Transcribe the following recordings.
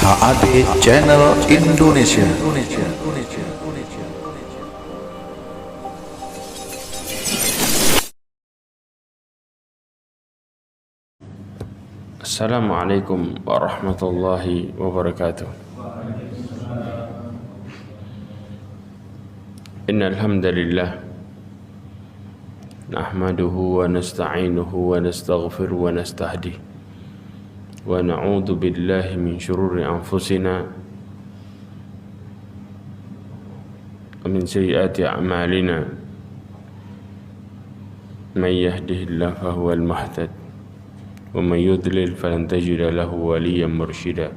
HAD Channel Indonesia. Assalamualaikum warahmatullahi wabarakatuh. Innal hamdalillah nahmaduhu wa nasta'inuhu wa nastaghfiruhu wa nastahdihi wa na'udzu billahi min shururi anfusina wa min sayyiati a'malina. Man yahdihillahu fahuwal muhtad wa man yudlil falan tajida lahu waliyyan mursyida.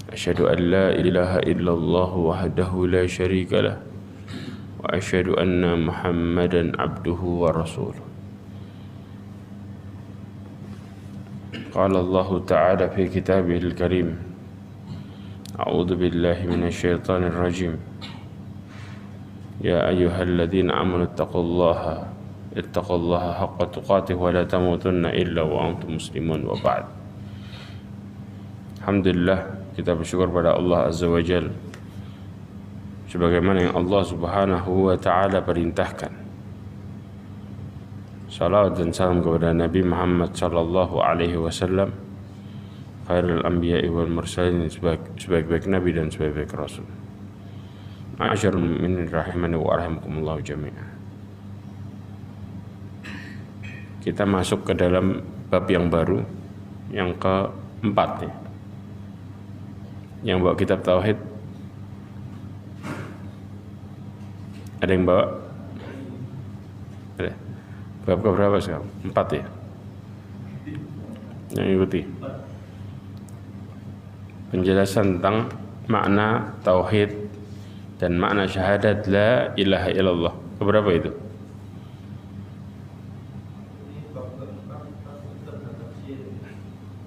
Asyhadu an la ilaha illallah wahdahu la syarika lah wa asyhadu anna Muhammadan abduhu wa rasuluh. Qala Allah Ta'ala fi kitabihil karim, a'udzu billahi minasy syaithanir rajim. Ya ayyuhalladzina amanu ittaqullaha haqqa tuqatih wa la tamutunna illa wa antum muslimun, wa ba'd. Alhamdulillah, kita bersyukur pada Allah Azza wa Jalla sebagaimana yang Allah Subhanahu wa Ta'ala perintahkan. Salawat dan salam kepada Nabi Muhammad sallallahu alaihi wasallam, khairul anbiya'i wal mursalin, sebaik-baik nabi dan sebaik-baik rasul. Ma'asyarul mu'minin rahimani wa rahimakumullah jami'an. Kita masuk ke dalam bab yang baru, yang keempat ya. Yang bawa kitab tauhid ada yang bawa? Ada. Bab keberapa sekarang? 4 ya? Yang ikuti penjelasan tentang makna tauhid dan makna syahadat la ilaha illallah. Keberapa itu?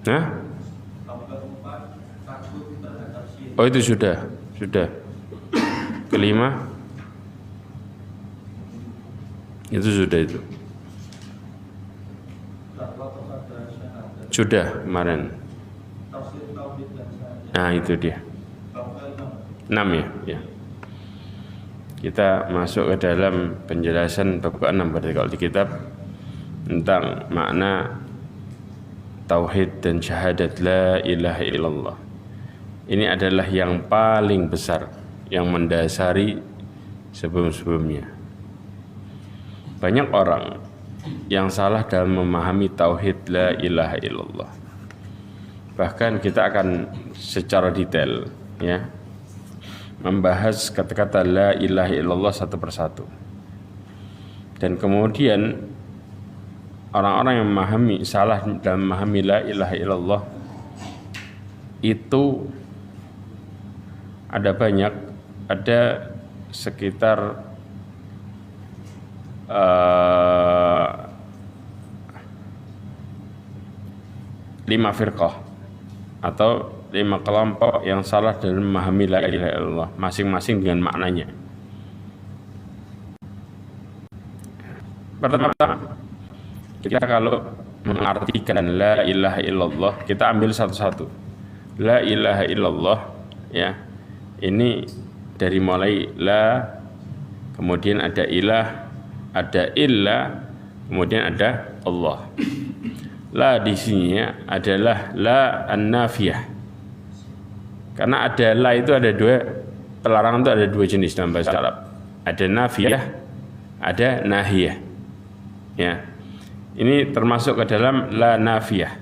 Hah? Oh itu sudah. Kelima itu sudah itu. Sudah kemarin. Nah itu dia 6 ya. Kita masuk ke dalam penjelasan bab ke-6 berarti kalau di kitab, tentang makna tauhid dan syahadat la ilaha illallah. Ini adalah yang paling besar, yang mendasari sebelum-sebelumnya. Banyak orang yang salah dalam memahami tauhid la ilaha illallah. Bahkan kita akan secara detail ya membahas kata-kata la ilaha illallah satu persatu. Dan kemudian orang-orang yang memahami salah dalam memahami la ilaha illallah itu ada banyak, ada sekitar 5 firqah atau 5 kelompok yang salah dalam memahami la ilaha illallah, masing-masing dengan maknanya. Pertama, kita kalau mengartikan la ilaha illallah, kita ambil satu-satu. La ilaha illallah ya, ini dari mulai la, kemudian ada ilah, ada illa, kemudian ada Allah. La di sini adalah la an-nafiyah. Karena ada la itu ada dua, pelarangan itu ada 2 jenis dalam bahasa Arab. Ada nafiyah, ada nahiyah. Ya. Ini termasuk ke dalam la nafiyah.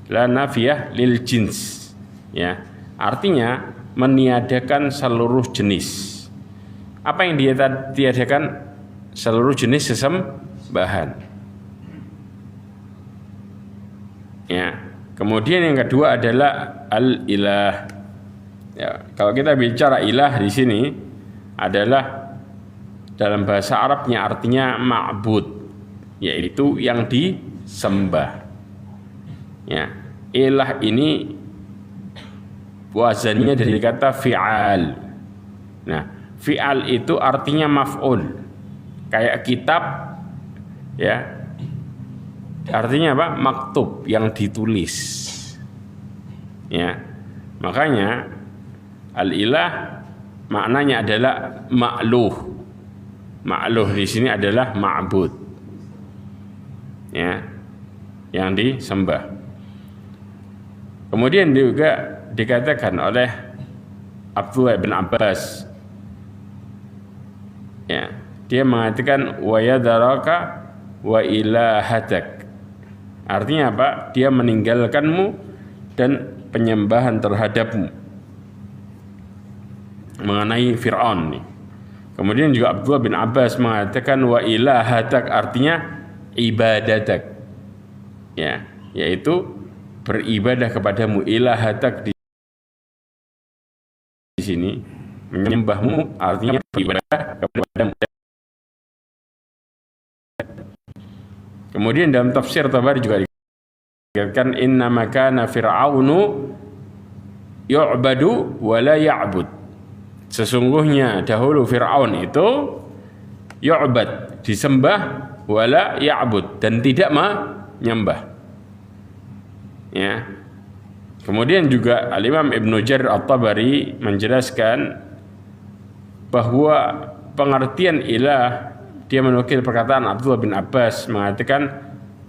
La nafiyah lil jins. Ya. Artinya meniadakan seluruh jenis. Apa yang dia tiadakan? Seluruh jenis sesembahan. Ya. Kemudian yang kedua adalah al-ilah. Ya, kalau kita bicara ilah di sini adalah dalam bahasa Arabnya artinya ma'bud, yaitu yang disembah. Ya. Ilah ini wazannya dari kata fi'al. Nah, fi'al itu artinya maf'ul. Kayak kitab ya, artinya apa? Maktub, yang ditulis. Ya. Makanya al-ilah maknanya adalah ma'luh. Ma'luh di sini adalah ma'bud. Ya, yang disembah. Kemudian juga dikatakan oleh Abdullah bin Abbas, ya, dia mengatakan wa yadaraka wa ilahatak. Artinya apa? Dia meninggalkanmu dan penyembahan terhadapmu. Mengenai Fir'aun nih. Kemudian juga Abdullah bin Abbas mengatakan wa ilahatak, artinya ibadatak. Ya, yaitu beribadah kepadamu. Ilahatak di sini menyembahmu, artinya beribadah kepadamu. Kemudian dalam tafsir Tabari juga dikatakan inna makana fir'aunu yu'badu wa la ya'bud. Sesungguhnya dahulu Fir'aun itu yu'bad, disembah, wa la ya'bud, dan tidak menyembah. Ya. Kemudian juga Al-Imam Ibnu Jarir At-Tabari menjelaskan bahwa pengertian ilah, dia menukil perkataan Abdullah bin Abbas mengatakan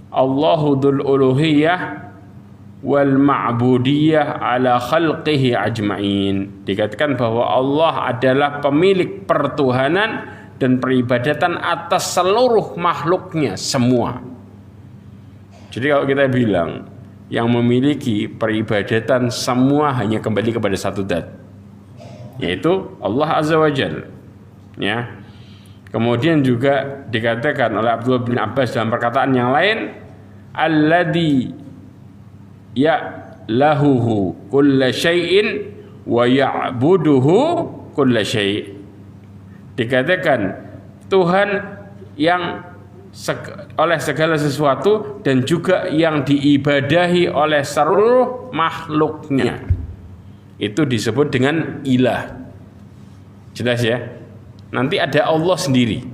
Allahu dzul uluhiyah wal ma'budiyah ala khalqihi ajma'in. Dikatakan bahwa Allah adalah pemilik pertuhanan dan peribadatan atas seluruh makhluknya semua. Jadi kalau kita bilang yang memiliki peribadatan semua hanya kembali kepada satu zat, yaitu Allah Azza wa Jalla. Ya. Kemudian juga dikatakan oleh Abdullah bin Abbas dalam perkataan yang lain, alladzi ya'lahuhu kulla syai'in wa ya'buduhu kulla syai'. Dikatakan Tuhan yang oleh segala sesuatu dan juga yang diibadahi oleh seluruh makhluknya. Itu disebut dengan ilah. Jelas ya? Nanti ada Allah sendiri.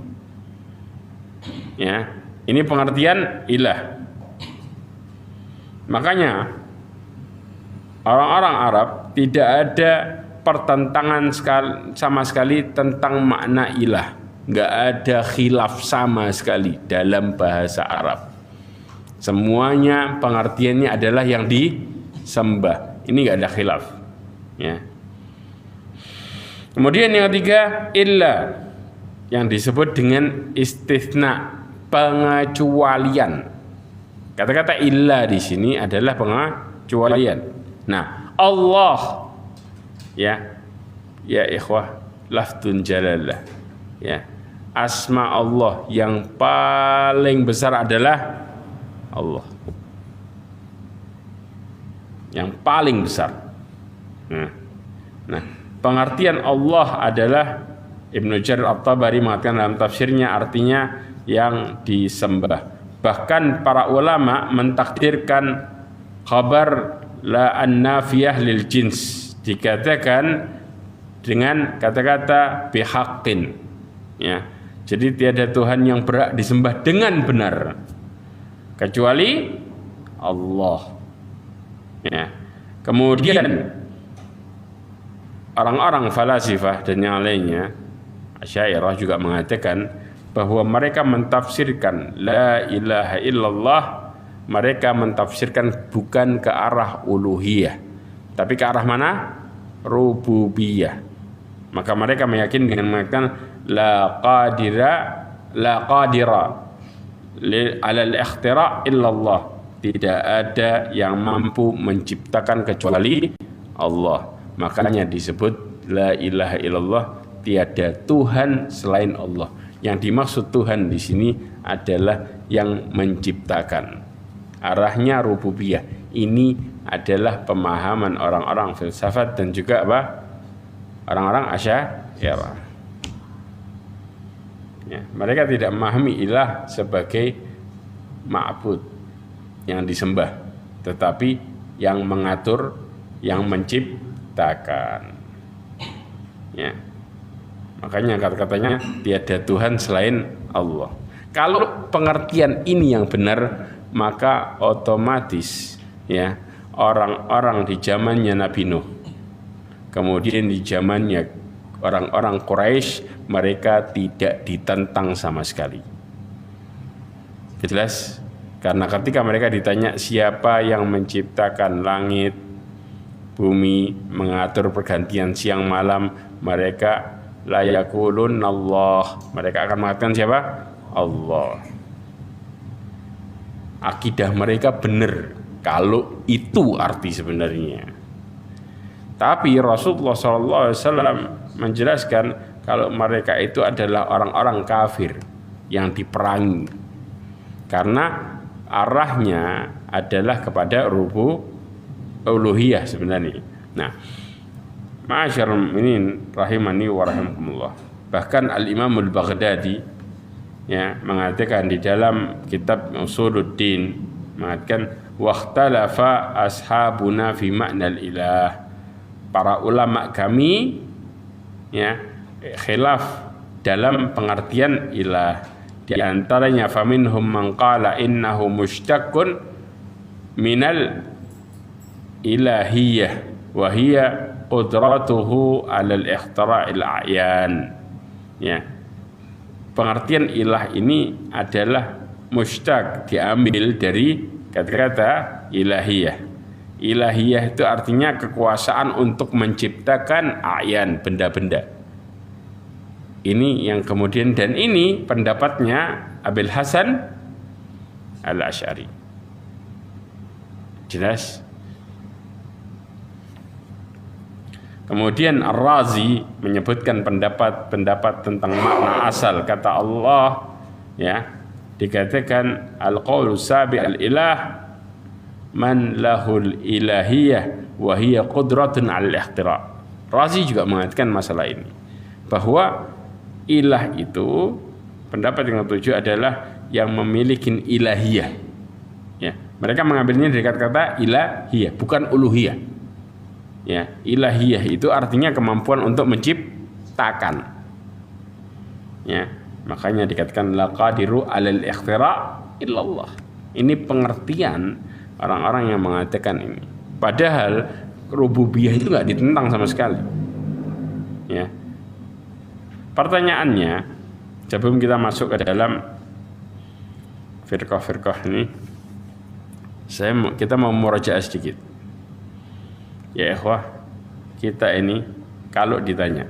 Ya, ini pengertian ilah. Makanya orang-orang Arab tidak ada pertentangan sama sekali tentang makna ilah. Nggak ada khilaf sama sekali dalam bahasa Arab. Semuanya pengertiannya adalah yang disembah. Ini nggak ada khilaf. Ya. Kemudian yang ketiga, illa, yang disebut dengan istitsna, pengecualian. Kata-kata illa di sini adalah pengecualian. Nah, Allah, ya ikhwah, lafdun jalalah, ya, asma Allah yang paling besar adalah Allah, yang paling besar. Nah, pengertian Allah adalah Ibnu Jarir At-Tabari mengatakan dalam tafsirnya artinya yang disembah. Bahkan para ulama mentakdirkan khabar la an-nafiyah lil jins, dikatakan dengan kata-kata bihaqqin. Ya. Jadi tiada Tuhan yang berhak disembah dengan benar kecuali Allah. Ya. Kemudian orang-orang falasifah dan yang lainnya, Asy'ariyah juga mengatakan bahwa mereka mentafsirkan la ilaha illallah, mereka mentafsirkan bukan ke arah uluhiyah, tapi ke arah mana? Rububiyah. Maka mereka meyakini dengan mengatakan la qadira ala al-ikhtira illallah, tidak ada yang mampu menciptakan kecuali Allah. Makanya disebut la ilaha illallah, tiada Tuhan selain Allah. Yang dimaksud Tuhan di sini adalah yang menciptakan. Arahnya rububiyah. Ini adalah pemahaman orang-orang filsafat dan juga apa? Orang-orang Asy'ariyah. Ya, mereka tidak memahami ilah sebagai ma'bud yang disembah, tetapi yang mengatur, yang menciptakan. Ya. Makanya kata-katanya tiada Tuhan selain Allah. Kalau pengertian ini yang benar, maka otomatis ya orang-orang di zamannya Nabi Nuh kemudian di zamannya orang-orang Quraisy mereka tidak ditentang sama sekali. Jelas? Karena ketika mereka ditanya siapa yang menciptakan langit, bumi, mengatur pergantian siang malam, mereka la yaqulun Allah. Mereka akan mengatakan siapa? Allah. Akidah mereka benar kalau itu arti sebenarnya. Tapi Rasulullah SAW menjelaskan kalau mereka itu adalah orang-orang kafir yang diperangi karena arahnya adalah kepada uluhiyah sebenarnya. Nah, ma'asyarul mu'minin rahimani wa rahimakumullah. Bahkan Al-Imam Al-Baghdadi ya mengatakan di dalam kitab Usuluddin mengatakan waqtalafa ashabuna fi ma'nal ilah. Para ulama kami ya khilaf dalam pengertian ilah. Di antaranya faminhum man qala innahu mushtaqun minal ilahiyah wa hiya qudratuhu 'alal ikhtira'il a'yan. Ya. Pengertian ilah ini adalah mushtaq, diambil dari kata-kata ilahiyah. Ilahiyah itu artinya kekuasaan untuk menciptakan a'yan, benda-benda. Ini yang kemudian, dan ini pendapatnya Abil Hasan Al-Asy'ari. Jelas? Kemudian Ar-Razi menyebutkan pendapat tentang makna asal kata Allah, ya, dikatakan al-qaulu sabi al-ilah man lahul ilahiyah wa hiya qudratun 'alal ikhtira'. Razi juga mengatakan masalah ini, bahwa ilah itu, pendapat yang ketujuh adalah yang memiliki ilahiyah. Ya, mereka mengambilnya dari kata-kata ilahiyah, bukan uluhiyah. Ya, ilahiyah itu artinya kemampuan untuk menciptakan. Ya, makanya dikatakan la qadiru 'alal ikhtira' illallah. Ini pengertian orang-orang yang mengatakan ini. Padahal rububiyah itu enggak ditentang sama sekali. Ya. Pertanyaannya, sebelum kita masuk ke dalam firqah-firqah ini, kita mau murajaah sedikit. Ya ikhwah, kita ini kalau ditanya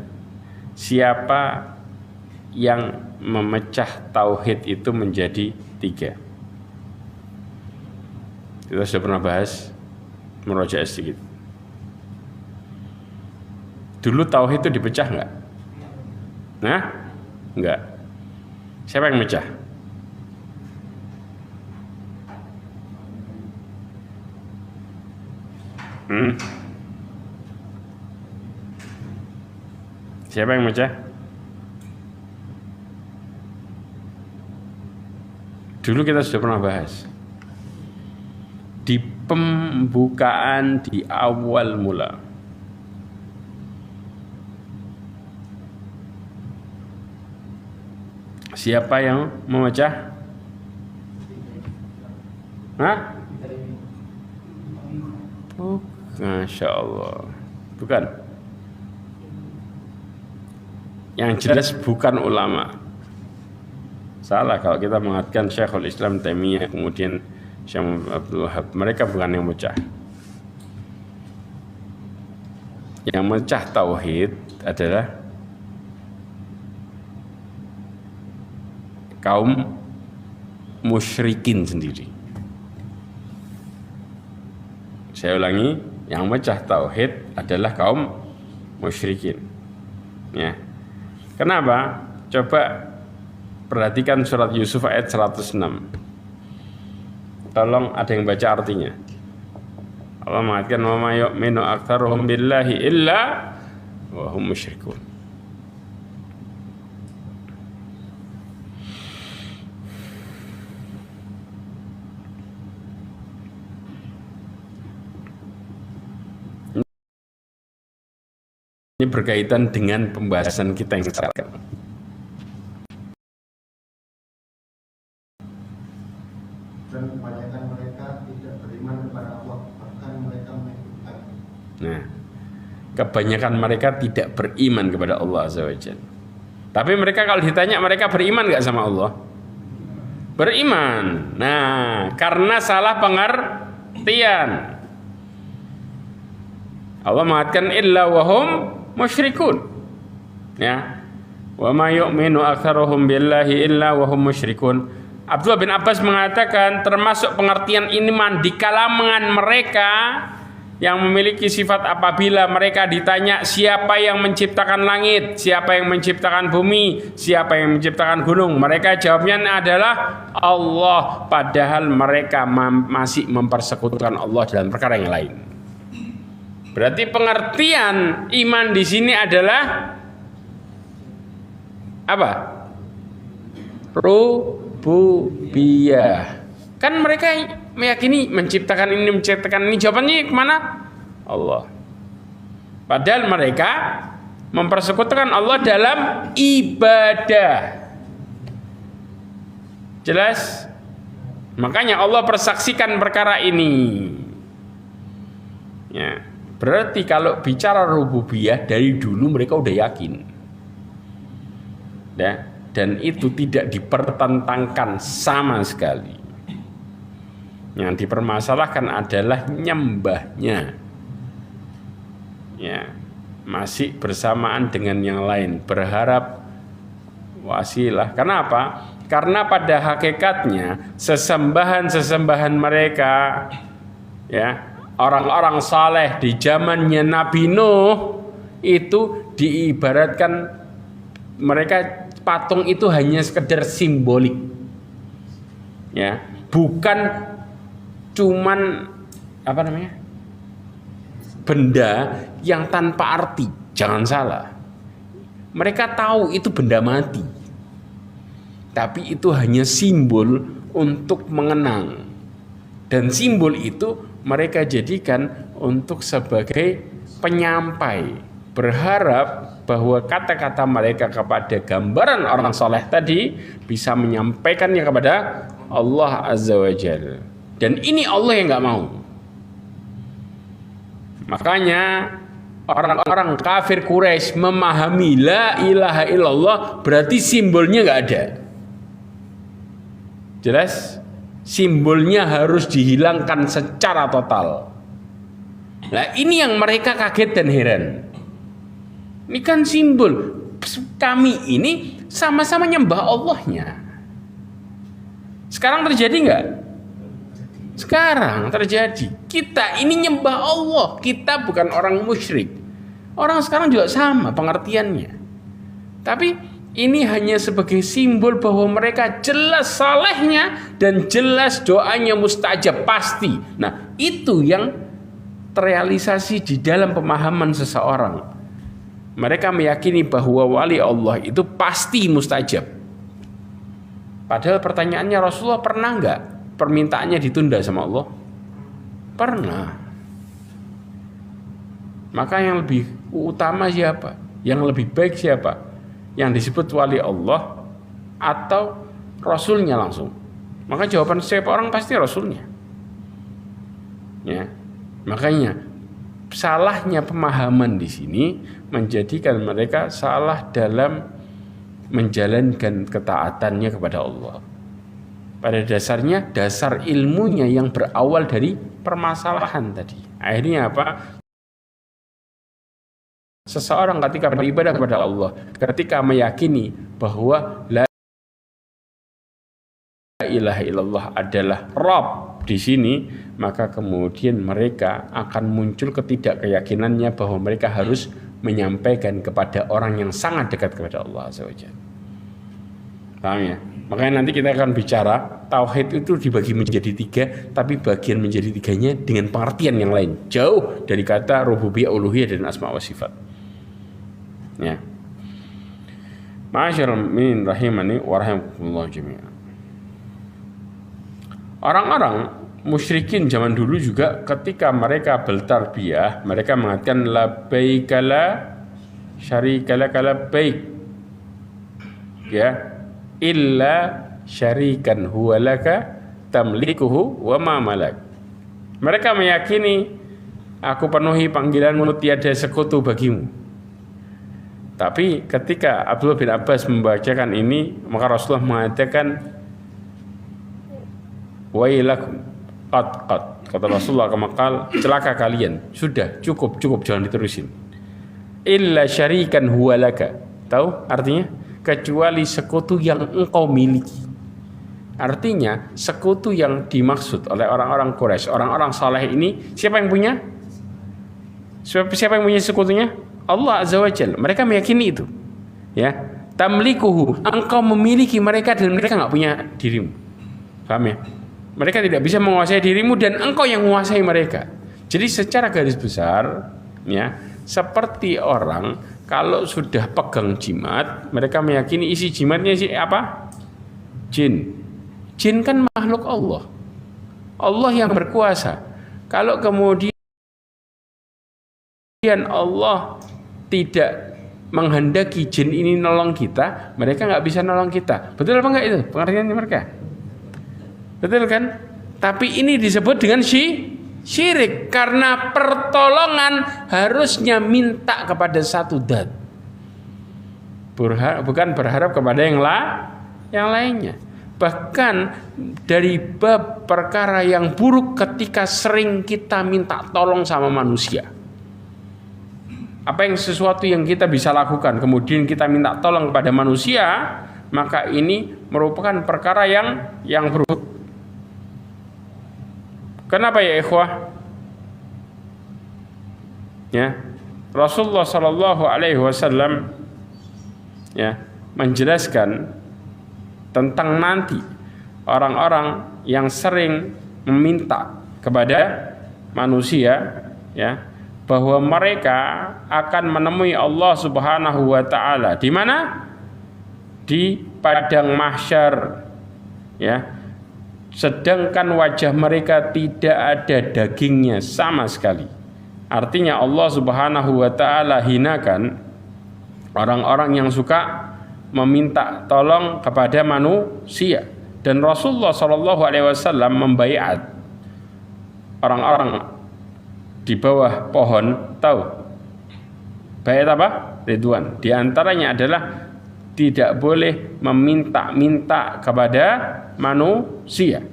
siapa yang memecah tauhid itu menjadi 3, kita sudah pernah bahas, murajaah sedikit. Dulu tauhid itu dipecah enggak? Nah, enggak. Siapa yang mecah? Siapa yang mecah? Dulu kita sudah pernah bahas. Di pembukaan di awal mula. Siapa yang memecah? Hah? Masya Allah. Bukan. Yang jelas bukan ulama. Salah kalau kita mengatakan Syekhul Islam Taimiyah kemudian Syekh Abdul Wahab. Mereka bukan yang mecah. Yang mecah tauhid adalah kaum musyrikin sendiri. Saya ulangi, yang mecah tauhid adalah kaum musyrikin. Ya. Kenapa? Coba perhatikan surat Yusuf ayat 106. Tolong ada yang baca artinya. Allah mengatakan wa ma yu'minu aktsaruhum billahi illa wa hum musyrikun. Ini berkaitan dengan pembahasan kita yang sekarang. Dan kebanyakan mereka tidak beriman kepada Allah, bahkan mereka mengikutkan. Nah, kebanyakan mereka tidak beriman kepada Allah Azza wa Jalla. Tapi mereka kalau ditanya mereka beriman nggak sama Allah? Beriman. Nah, karena salah pengertian. Allah mengatakan illa wahum musyrikun. Ya. Wa ma yu'minu aktsaruhum billahi illa wahum musyrikun. Abdullah bin Abbas mengatakan termasuk pengertian iman di kalangan mereka yang memiliki sifat apabila mereka ditanya siapa yang menciptakan langit, siapa yang menciptakan bumi, siapa yang menciptakan gunung, mereka jawabnya adalah Allah, padahal mereka masih mempersekutukan Allah dalam perkara yang lain. Berarti pengertian iman di sini adalah apa? Rububiyah. Kan mereka meyakini menciptakan ini. Jawabannya kemana? Allah. Padahal mereka mempersekutukan Allah dalam ibadah. Jelas? Makanya Allah persaksikan perkara ini. Ya. Berarti kalau bicara rububiyah dari dulu mereka udah yakin. Ya. Dan itu tidak dipertentangkan sama sekali. Yang dipermasalahkan adalah nyembahnya. Ya, masih bersamaan dengan yang lain, berharap wasilah. Kenapa? Karena pada hakikatnya sesembahan mereka, ya, orang-orang saleh di zamannya Nabi Nuh itu diibaratkan mereka patung itu hanya sekedar simbolik. Ya, bukan cuman apa namanya? Benda yang tanpa arti. Jangan salah. Mereka tahu itu benda mati. Tapi itu hanya simbol untuk mengenang. Dan simbol itu mereka jadikan untuk sebagai penyampai, berharap bahwa kata-kata mereka kepada gambaran orang soleh tadi bisa menyampaikannya kepada Allah Azza wa Jalla. Dan ini Allah yang gak mau. Makanya orang-orang kafir Quraisy memahami la ilaha illallah berarti simbolnya gak ada. Jelas? Simbolnya harus dihilangkan secara total. Nah, ini yang mereka kaget dan heran. Ini kan simbol. Kami ini sama-sama nyembah Allahnya. Sekarang terjadi nggak? Sekarang terjadi. Kita ini nyembah Allah. Kita bukan orang musyrik. Orang sekarang juga sama pengertiannya. Tapi ini hanya sebagai simbol bahwa mereka jelas salehnya dan jelas doanya mustajab pasti. Nah, itu yang terrealisasi di dalam pemahaman seseorang. Mereka meyakini bahwa wali Allah itu pasti mustajab. Padahal pertanyaannya, Rasulullah pernah nggak permintaannya ditunda sama Allah? Pernah. Maka yang lebih utama siapa? Yang lebih baik siapa? Yang disebut wali Allah atau Rasulnya langsung? Maka jawaban setiap orang pasti Rasulnya. Ya, makanya salahnya pemahaman di sini menjadikan mereka salah dalam menjalankan ketaatannya kepada Allah. Pada dasarnya dasar ilmunya yang berawal dari permasalahan tadi. Akhirnya apa? Seseorang ketika beribadah kepada Allah, ketika meyakini bahwa la ilaha illallah adalah Rabb di sini, maka kemudian mereka akan muncul ketidakkeyakinannya bahwa mereka harus menyampaikan kepada orang yang sangat dekat kepada Allah Azza wa Jalla. Paham ya? Makanya nanti kita akan bicara tauhid itu dibagi menjadi 3, tapi bagian menjadi 3-nya dengan pengertian yang lain, jauh dari kata rububiyah, uluhiyah dan asma wa sifat. Ya. Ma'asyiral mu'minin rahimani wa rahimakumullah jami'an. Orang-orang musyrikin zaman dulu juga ketika mereka bertarbiyah, mereka mengatakan labbaika la syarika laka labbaik. Ya, illa syarikan huwa laka tamlikuhu wa ma malak. Mereka meyakini aku penuhi panggilanmu, tiada sekutu bagimu. Tapi ketika Abdullah bin Abbas membacakan ini, maka Rasulullah mengatakan, wailakum qad. Kata Rasulullah kemakal, celaka kalian, sudah cukup jangan diterusin. Illa syarikan huwalaka. Tahu artinya? Kecuali sekutu yang engkau miliki. Artinya sekutu yang dimaksud oleh orang-orang Quraisy, orang-orang saleh ini, siapa yang punya? Siapa yang punya sekutunya? Allah Azza wa Jalla. Mereka meyakini itu. Ya, tamlikuhu, engkau memiliki mereka dan mereka enggak punya dirimu. Paham ya? Mereka tidak bisa menguasai dirimu dan engkau yang menguasai mereka. Jadi secara garis besar, ya, seperti orang kalau sudah pegang jimat, mereka meyakini isi jimatnya apa? Jin. Jin kan makhluk Allah. Allah yang berkuasa. Kalau kemudian Allah tidak menghendaki jin ini nolong kita, mereka nggak bisa nolong kita. Betul apa enggak itu pengertiannya mereka? Betul kan? Tapi ini disebut dengan syirik karena pertolongan harusnya minta kepada satu zat. Bukan berharap kepada yang lainnya. Bahkan dari bab perkara yang buruk ketika sering kita minta tolong sama manusia. Apa yang sesuatu yang kita bisa lakukan kemudian kita minta tolong kepada manusia, maka ini merupakan perkara yang buruk. Kenapa ya ikhwah? Ya, Rasulullah Shallallahu Alaihi Wasallam ya menjelaskan tentang nanti orang-orang yang sering meminta kepada manusia, ya, bahwa mereka akan menemui Allah Subhanahu Wa Taala di mana? Di padang mahsyar, ya. Sedangkan wajah mereka tidak ada dagingnya sama sekali. Artinya Allah Subhanahu wa taala hinakan orang-orang yang suka meminta tolong kepada manusia. Dan Rasulullah Shallallahu alaihi wasallam membaiat orang-orang di bawah pohon, tahu? Baiat apa? Ridwan. Di antaranya adalah tidak boleh meminta-minta kepada manusia.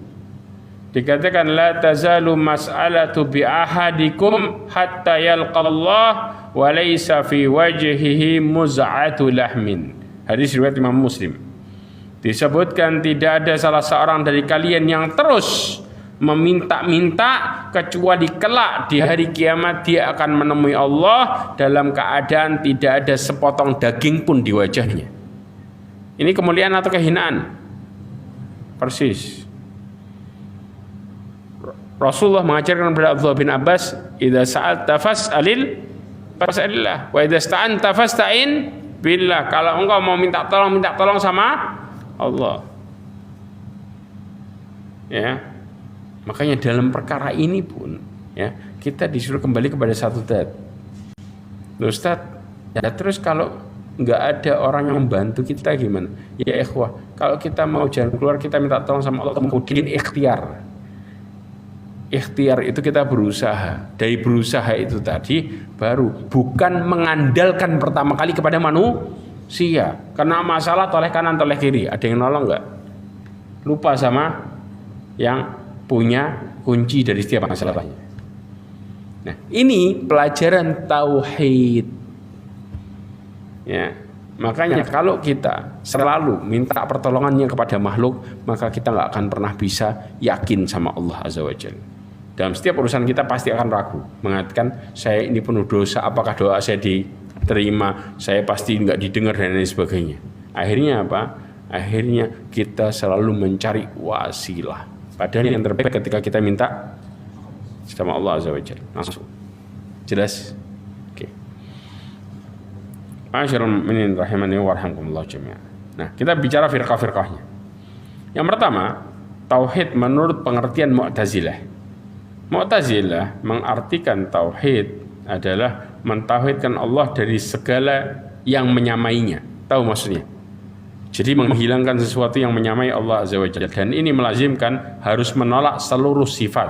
Dikatakan la tazalu mas'alatu bi ahadikum hatta yalqallah wa laysa fi wajhihi muz'atu lahmin. Hadis riwayat Imam Muslim. Disebutkan tidak ada salah seorang dari kalian yang terus meminta-minta kecuali kelak di hari kiamat dia akan menemui Allah dalam keadaan tidak ada sepotong daging pun di wajahnya. Ini kemuliaan atau kehinaan? Persis. Rasulullah mengajarkan kepada Abdullah bin Abbas, "Idza sa'alta fas'alillah, wa idza sta'anta fasta'in billah." Kalau engkau mau minta tolong sama Allah. Ya. Makanya dalam perkara ini pun, ya, kita disuruh kembali kepada satu zat. Ustaz, ya terus kalau nggak ada orang yang membantu kita gimana? Ya ikhwah, kalau kita mau jalan keluar kita minta tolong sama Allah, kemudian ikhtiar. Ikhtiar itu kita berusaha. Dari berusaha itu tadi baru bukan mengandalkan pertama kali kepada manusia. Karena masalah toleh kanan toleh kiri, ada yang nolong nggak? Lupa sama yang punya kunci dari setiap masalahnya. Nah, ini pelajaran tauhid. Ya, makanya kalau kita selalu minta pertolongannya kepada makhluk, maka kita nggak akan pernah bisa yakin sama Allah Azza wa Jalla. Dalam setiap urusan kita pasti akan ragu, mengatakan saya ini penuh dosa, apakah doa saya diterima, saya pasti nggak didengar dan lain sebagainya. Akhirnya apa? Akhirnya kita selalu mencari wasilah. Padahal yang terbaik ketika kita minta sama Allah Azza wa Jalla langsung. Jelas? Ma'asyiral mu'minin rahimani wa rahimakumullah jami'an. Nah, kita bicara firqah-firqahnya. Yang pertama, tauhid menurut pengertian Mu'tazilah. Mu'tazilah mengartikan tauhid adalah mentauhidkan Allah dari segala yang menyamainya. Tahu maksudnya? Jadi menghilangkan sesuatu yang menyamai Allah Azza wa Jalla. Dan ini melazimkan harus menolak seluruh sifat.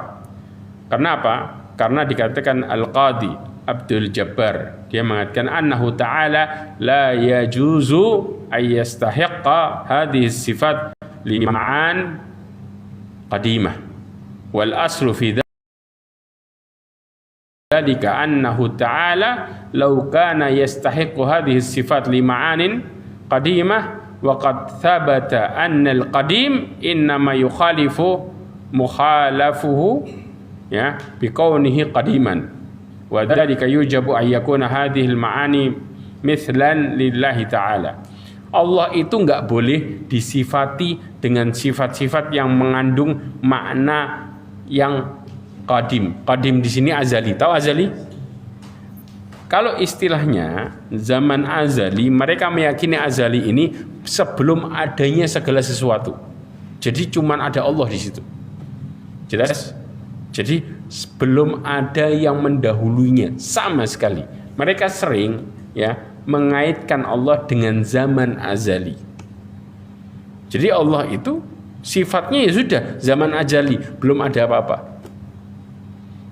Kenapa? Karena dikatakan Al-Qadi Abdul Jabbar, dia mengatakan annahu ta'ala la yajuzu ay yastahiqqa hadhihi sifat lima'an qadimah wal aslu fi dzalika annahu ta'ala law kana yastahiqqu hadhihi sifat lima'anin qadimah wa qad thabata anna al-qadim innama yukhalifu mukhalafuhu ya biqaunihi qadiman wa dzalika yujabu ay yakuna hadhihi al-ma'ani mithlan lillahi ta'ala. Allah itu enggak boleh disifati dengan sifat-sifat yang mengandung makna yang qadim. Qadim di sini azali. Tahu azali? Kalau istilahnya zaman azali, mereka meyakini azali ini sebelum adanya segala sesuatu. Jadi cuman ada Allah di situ. Jelas? Jadi belum ada yang mendahulunya sama sekali. Mereka sering ya mengaitkan Allah dengan zaman azali. Jadi Allah itu sifatnya ya sudah zaman azali, belum ada apa-apa.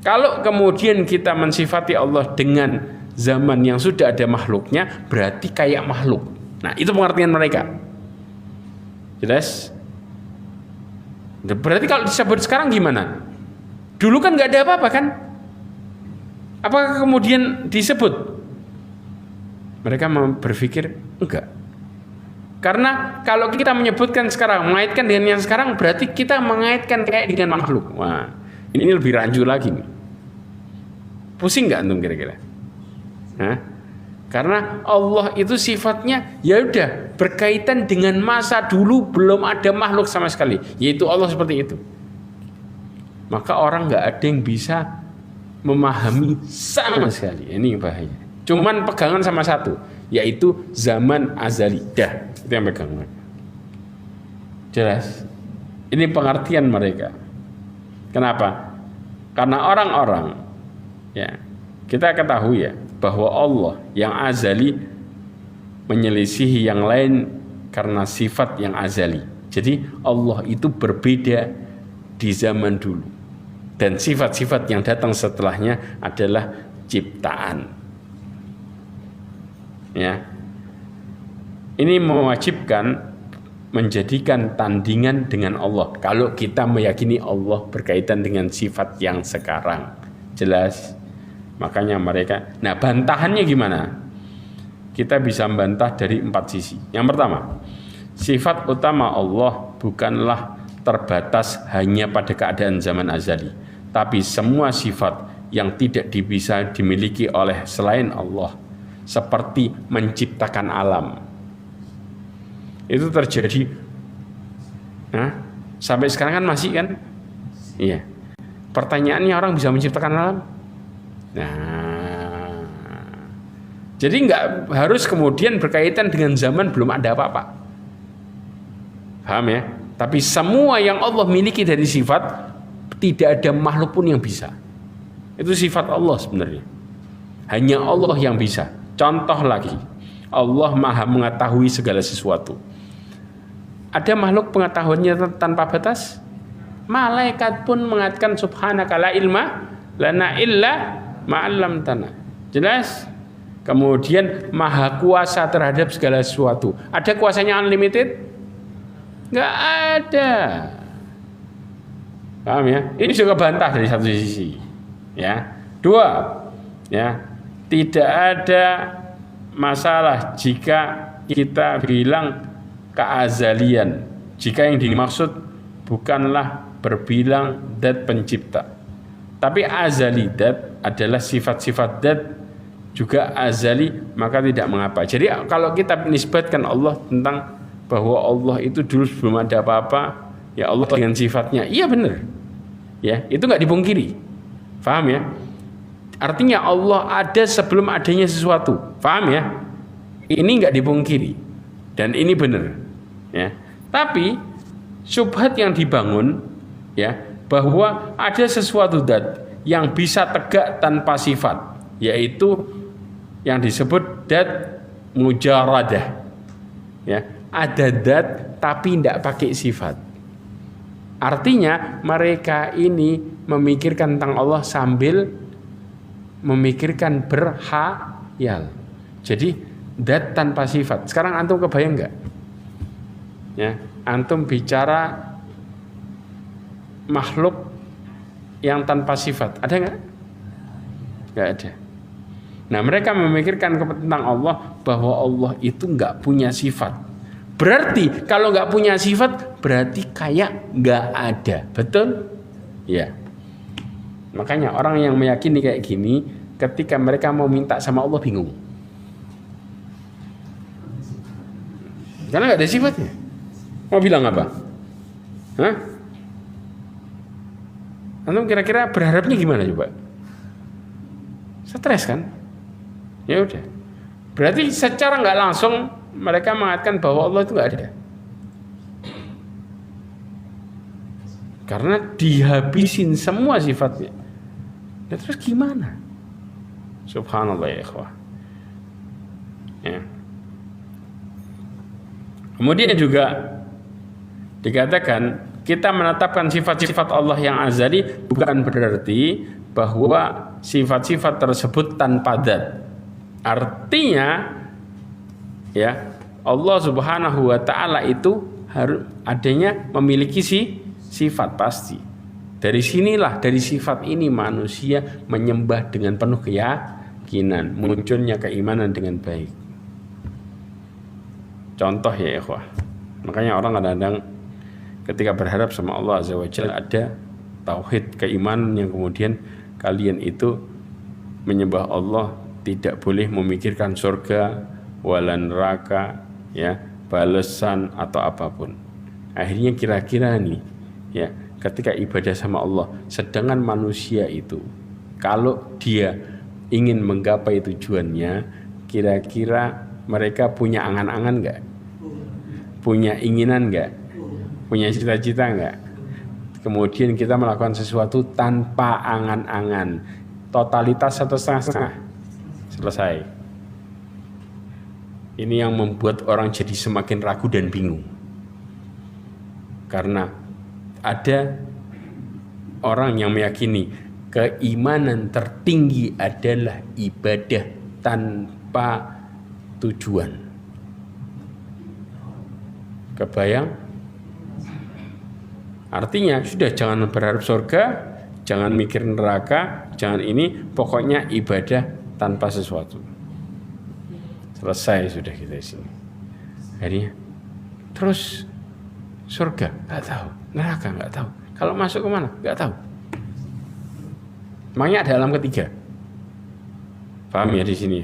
Kalau kemudian kita mensifati Allah dengan zaman yang sudah ada makhluknya, berarti kayak makhluk. Nah, itu pengertian mereka. Jelas? Berarti kalau disebut sekarang gimana? Dulu kan nggak ada apa-apa kan? Apakah kemudian disebut? Mereka berpikir enggak. Karena kalau kita menyebutkan sekarang, mengaitkan dengan yang sekarang, berarti kita mengaitkan kayak dengan makhluk. Wah, ini lebih rancu lagi nih. Pusing nggak antum kira-kira? Hah? Karena Allah itu sifatnya ya udah berkaitan dengan masa dulu belum ada makhluk sama sekali, yaitu Allah seperti itu. Maka orang nggak ada yang bisa memahami sama sekali. Ini bahaya. Cuman pegangan sama satu, yaitu zaman azali. Dah, itu yang pegang mereka. Jelas? Ini pengertian mereka. Kenapa? Karena orang-orang, ya, kita ketahui ya bahwa Allah yang azali menyelisihi yang lain karena sifat yang azali. Jadi Allah itu berbeda di zaman dulu, dan sifat-sifat yang datang setelahnya adalah ciptaan. Ya, ini mewajibkan menjadikan tandingan dengan Allah. Kalau kita meyakini Allah berkaitan dengan sifat yang sekarang, jelas. Makanya mereka, nah bantahannya gimana? Kita bisa membantah dari 4 sisi. Yang pertama, sifat utama Allah bukanlah terbatas hanya pada keadaan zaman azali, tapi semua sifat yang tidak bisa dimiliki oleh selain Allah, seperti menciptakan alam. Itu terjadi. Nah, sampai sekarang kan masih kan? Iya. Pertanyaannya, orang bisa menciptakan alam? Nah, jadi nggak harus kemudian berkaitan dengan zaman belum ada apa-apa. Paham ya? Tapi semua yang Allah miliki dari sifat, tidak ada makhluk pun yang bisa. Itu sifat Allah sebenarnya. Hanya Allah yang bisa. Contoh lagi, Allah maha mengetahui segala sesuatu. Ada makhluk pengetahuannya tanpa batas? Malaikat pun mengatakan subhanaka la ilma lana illa ma'allam tanah. Jelas? Kemudian maha kuasa terhadap segala sesuatu. Ada kuasanya unlimited? Nggak ada. Paham ya? Ini juga bantah dari satu sisi. Ya. 2, ya, tidak ada masalah jika kita bilang keazalian, jika yang dimaksud bukanlah berbilang zat pencipta, tapi azali zat adalah sifat-sifat zat juga azali, maka tidak mengapa. Jadi kalau kita nisbatkan Allah tentang bahwa Allah itu dulu sebelum ada apa-apa, ya Allah dengan sifatnya, iya benar, ya itu nggak dipungkiri. Paham ya? Artinya Allah ada sebelum adanya sesuatu. Paham ya? Ini nggak dipungkiri dan ini benar. Ya. Tapi syubhat yang dibangun, ya, bahwa ada sesuatu zat yang bisa tegak tanpa sifat, yaitu yang disebut zat mujarradah. Ya, ada zat tapi tidak pakai sifat. Artinya mereka ini memikirkan tentang Allah sambil memikirkan berhayal. Jadi dat tanpa sifat. Sekarang antum kebayang nggak? Ya, antum bicara makhluk yang tanpa sifat, ada nggak? Nggak ada. Nah, mereka memikirkan tentang Allah bahwa Allah itu nggak punya sifat. Berarti kalau nggak punya sifat, berarti kayak nggak ada. Betul? Ya. Makanya orang yang meyakini kayak gini, ketika mereka mau minta sama Allah bingung. Karena nggak ada sifatnya. Mau bilang apa? Hah? Antum kira-kira berharapnya gimana coba? Stres kan? Ya udah. Berarti secara nggak langsung mereka mengatakan bahwa Allah itu nggak ada. Karena dihabisin semua sifatnya. Ya, terus gimana? Subhanallah ya ikhwah. Ya. Kemudian juga dikatakan kita menetapkan sifat-sifat Allah yang azali bukan berarti bahwa sifat-sifat tersebut tanpa dzat. Artinya ya, Allah Subhanahu wa taala itu harus adanya memiliki sifat pasti. Dari sinilah, dari sifat ini manusia menyembah dengan penuh keyakinan, munculnya keimanan dengan baik. Contoh ya ikhwah. Makanya orang kadang-kadang ketika berharap sama Allah Azza wa Jalla ada tauhid keimanan yang kemudian kalian itu menyembah Allah tidak boleh memikirkan surga wala neraka, ya, balasan atau apapun. Akhirnya kira-kira nih, ya, ketika ibadah sama Allah, sedangkan manusia itu kalau dia ingin menggapai tujuannya, kira-kira mereka punya angan-angan nggak? Punya inginan nggak? Punya cita-cita nggak? Kemudian kita melakukan sesuatu tanpa angan-angan, totalitas atau setengah-setengah, selesai. Ini yang membuat orang jadi semakin ragu dan bingung. Karena ada orang yang meyakini keimanan tertinggi adalah ibadah tanpa tujuan. Kebayang? Artinya sudah jangan berharap surga, jangan mikir neraka, jangan ini, pokoknya ibadah tanpa sesuatu. Selesai sudah kita di sini. Akhirnya terus surga nggak tahu, neraka nggak tahu. Kalau masuk kemana nggak tahu. Makanya ada alam ketiga. Paham ya di sini?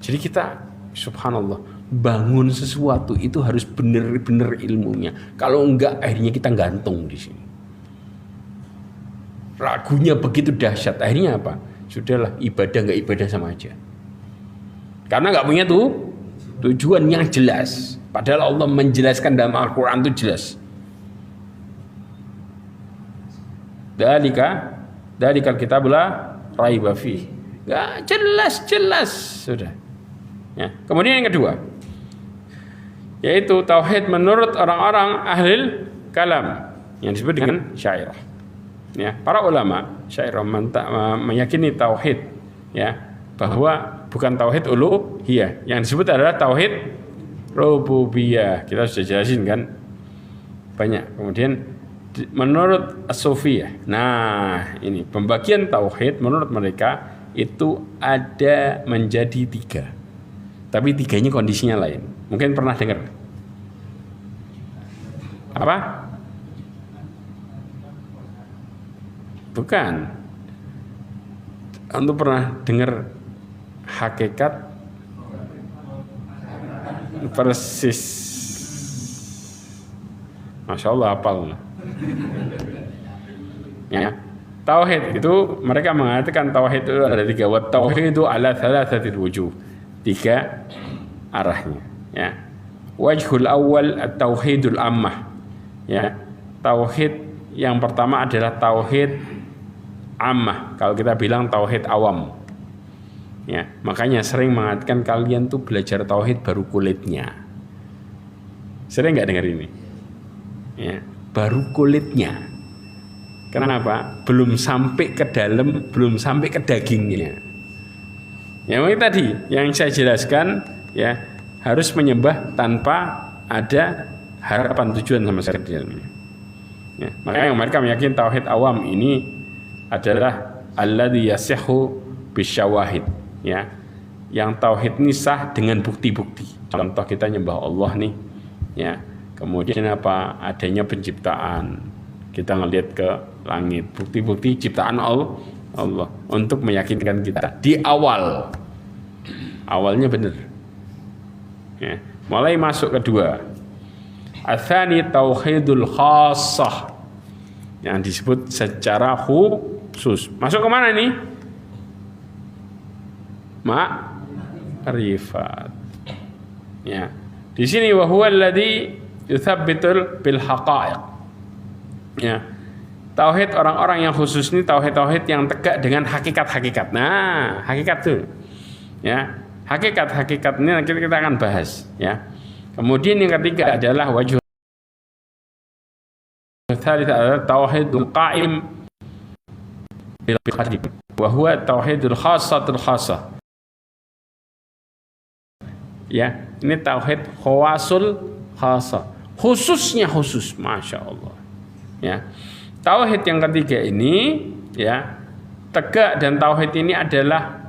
Jadi kita subhanallah bangun sesuatu itu harus benar-benar ilmunya. Kalau enggak akhirnya kita gantung di sini. Ragunya begitu dahsyat. Akhirnya apa? Sudahlah, ibadah nggak ibadah sama aja. Karena nggak punya tujuan yang jelas. Padahal Allah menjelaskan dalam Al-Quran itu jelas. Dalikal kitabul la raiba fi. Nggak jelas sudah. Ya. Kemudian yang kedua, yaitu tauhid menurut orang-orang ahlul kalam yang disebut dengan syairah. Ya, para ulama syairah meyakini tauhid, ya, bahwa bukan tauhid uluhiyah, yang disebut adalah tauhid rububiyah. Kita sudah jelasin kan banyak. Kemudian menurut as-sufiyah, nah ini pembagian tauhid menurut mereka itu ada menjadi 3. Tapi 3-nya kondisinya lain. Mungkin pernah dengar. Apa? Bukan. Anda pernah dengar hakikat persis? Masya Allah, hafal. Ya. Tauhid itu mereka mengatakan tauhid itu ada 3. Wa tauhidu ala thalathatil wujuh. 3 arahnya, ya. Wajhul awal at-tauhidul ammah, ya. Tauhid yang pertama adalah tauhid ammah. Kalau kita bilang tauhid awam, ya. Makanya sering mengatakan kalian tuh belajar tauhid baru kulitnya. Sering nggak dengar ini? Ya. baru kulitnya. Kenapa? Belum sampai ke dalam, belum sampai ke dagingnya. Yang tadi yang saya jelaskan, ya, harus menyembah tanpa ada harapan tujuan sama sekali di dalamnya. Ya, makanya mereka meyakini tauhid awam ini adalah alladzi yasihhu bisyawahid, ya. Yang tauhid ini sah dengan bukti-bukti. Contoh kita nyembah Allah nih, ya. Kemudian apa? Adanya penciptaan. Kita ngelihat ke langit, bukti-bukti ciptaan Allah untuk meyakinkan kita di awalnya benar. Ya. Mulai masuk kedua, atsani tauhidul khassah, yang disebut secara khusus. Masuk ke mana nih? Ma'rifat. Ya. Di sini wa huwa alladzi yuthabbitul bil haqa'iq. Ya. Tauhid orang-orang yang khusus ini tauhid yang tegak dengan hakikat-hakikat. Nah, hakikat tuh. Ya. Hakikat-hakikat ini nanti kita akan bahas, ya. Kemudian yang ketiga adalah wajh tsalits adalah tauhidul qa'im bil qadim wa huwa tauhidul khassatul khassah. Ya, ini tauhid khawasul khassah. Khususnya khusus, Masya Allah. Ya. Tauhid yang ketiga ini, ya, tegak, dan tauhid ini adalah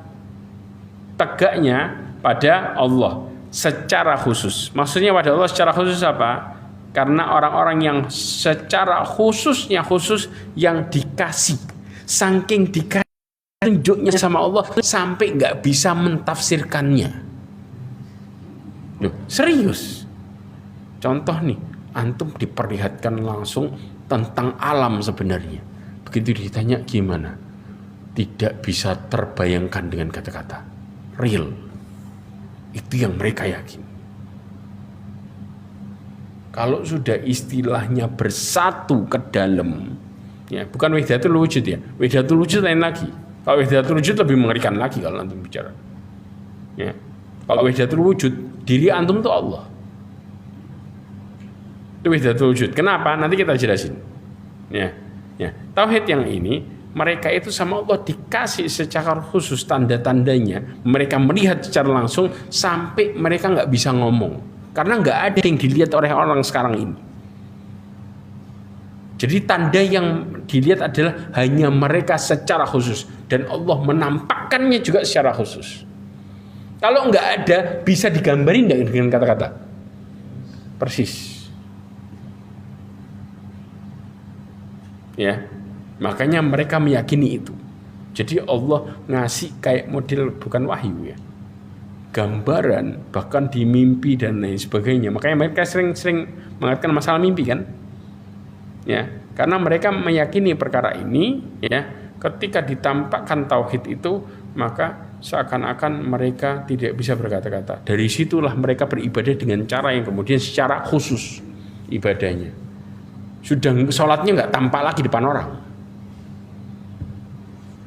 tegaknya pada Allah secara khusus. Maksudnya pada Allah secara khusus apa? Karena orang-orang yang secara khususnya khusus, yang dikasih, saking dikasih tunjuknya sama Allah sampai nggak bisa mentafsirkannya. Loh, serius. Contoh nih, antum diperlihatkan langsung tentang alam sebenarnya. Begitu ditanya gimana? Tidak bisa terbayangkan dengan kata-kata. Real. Itu yang mereka yakin. Kalau sudah istilahnya bersatu ke dalam, ya, bukan wahdatul wujud, ya. Wahdatul wujud lain lagi. Kalau wahdatul wujud lebih mengerikan lagi kalau antum bicara. Ya. Kalau wahdatul wujud, diri antum itu Allah. Itu wahdatul wujud. Kenapa? Nanti kita jelasin. Ya. Ya. Tauhid yang ini, mereka itu sama Allah dikasih secara khusus tanda-tandanya. Mereka melihat secara langsung sampai mereka nggak bisa ngomong. Karena nggak ada yang dilihat oleh orang sekarang ini. Jadi tanda yang dilihat adalah hanya mereka secara khusus. Dan Allah menampakkannya juga secara khusus. Kalau nggak ada, bisa digambarin dengan kata-kata? Persis. Ya. Makanya mereka meyakini itu. Jadi Allah ngasih kayak model, bukan wahyu, ya, gambaran, bahkan di mimpi dan lain sebagainya. Makanya mereka sering-sering mengatakan masalah mimpi, kan? Ya, karena mereka meyakini perkara ini, ya, ketika ditampakkan tauhid itu, maka seakan-akan mereka tidak bisa berkata-kata. Dari situlah mereka beribadah dengan cara yang kemudian secara khusus ibadahnya. Sudah sholatnya nggak tampak lagi depan orang.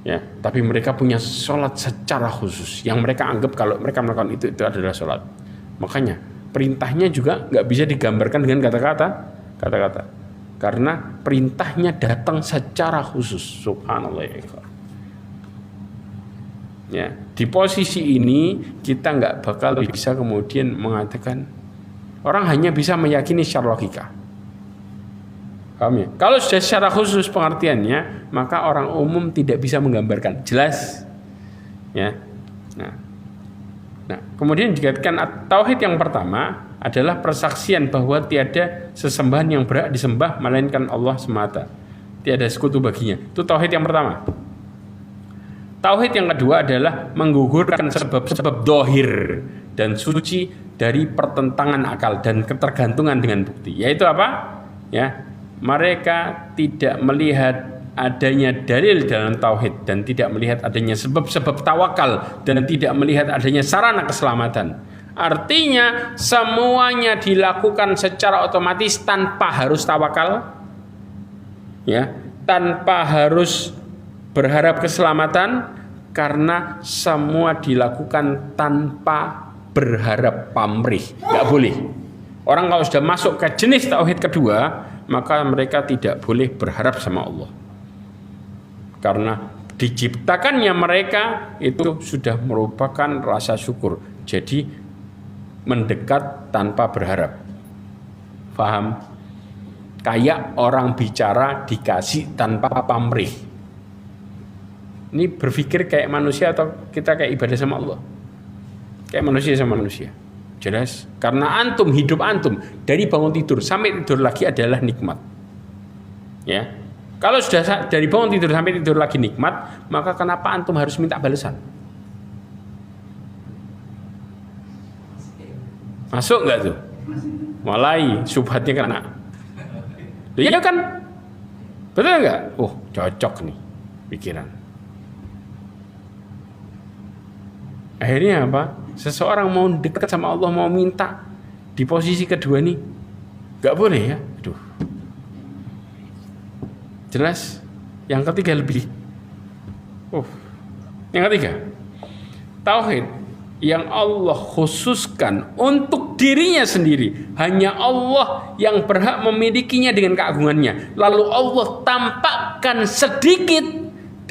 Ya, tapi mereka punya sholat secara khusus yang mereka anggap kalau mereka melakukan itu adalah sholat. Makanya perintahnya juga nggak bisa digambarkan dengan kata-kata, karena perintahnya datang secara khusus. Subhanallah. Ya, di posisi ini kita nggak bakal bisa kemudian mengatakan, orang hanya bisa meyakini secara logika. Paham ya? Kalau sudah secara khusus pengertiannya, maka orang umum tidak bisa menggambarkan. Jelas? Ya. Nah, kemudian dikatakan tauhid yang pertama adalah persaksian bahwa tiada sesembahan yang berhak disembah melainkan Allah semata. Tiada sekutu baginya. Itu tauhid yang pertama. Tauhid yang kedua adalah menggugurkan sebab-sebab dohir dan suci dari pertentangan akal dan ketergantungan dengan bukti. Yaitu apa? Ya. Mereka tidak melihat adanya dalil dalam tauhid dan tidak melihat adanya sebab-sebab tawakal dan tidak melihat adanya sarana keselamatan. Artinya semuanya dilakukan secara otomatis tanpa harus tawakal, ya, tanpa harus berharap keselamatan, karena semua dilakukan tanpa berharap pamrih. Nggak boleh. Orang kalau sudah masuk ke jenis tauhid kedua, maka mereka tidak boleh berharap sama Allah. Karena diciptakannya mereka itu sudah merupakan rasa syukur. Jadi mendekat tanpa berharap. Paham? Kayak orang bicara dikasih tanpa pamrih. Ini berpikir kayak manusia atau kita kayak ibadah sama Allah? Kayak manusia sama manusia. Jelas. Karena antum, hidup antum dari bangun tidur sampai tidur lagi adalah nikmat. Ya. Kalau sudah dari bangun tidur sampai tidur lagi nikmat, maka kenapa antum harus minta balasan? Masuk nggak tuh? Mulai subhatnya kena. Iya kan? Betul nggak? Oh, cocok nih pikiran. Akhirnya apa? Seseorang mau dekat sama Allah, mau minta di posisi kedua nih, nggak boleh ya. Aduh. Jelas. Yang ketiga lebih. Yang ketiga, tauhid yang Allah khususkan untuk dirinya sendiri. Hanya Allah yang berhak memilikinya dengan keagungannya. Lalu Allah tampakkan sedikit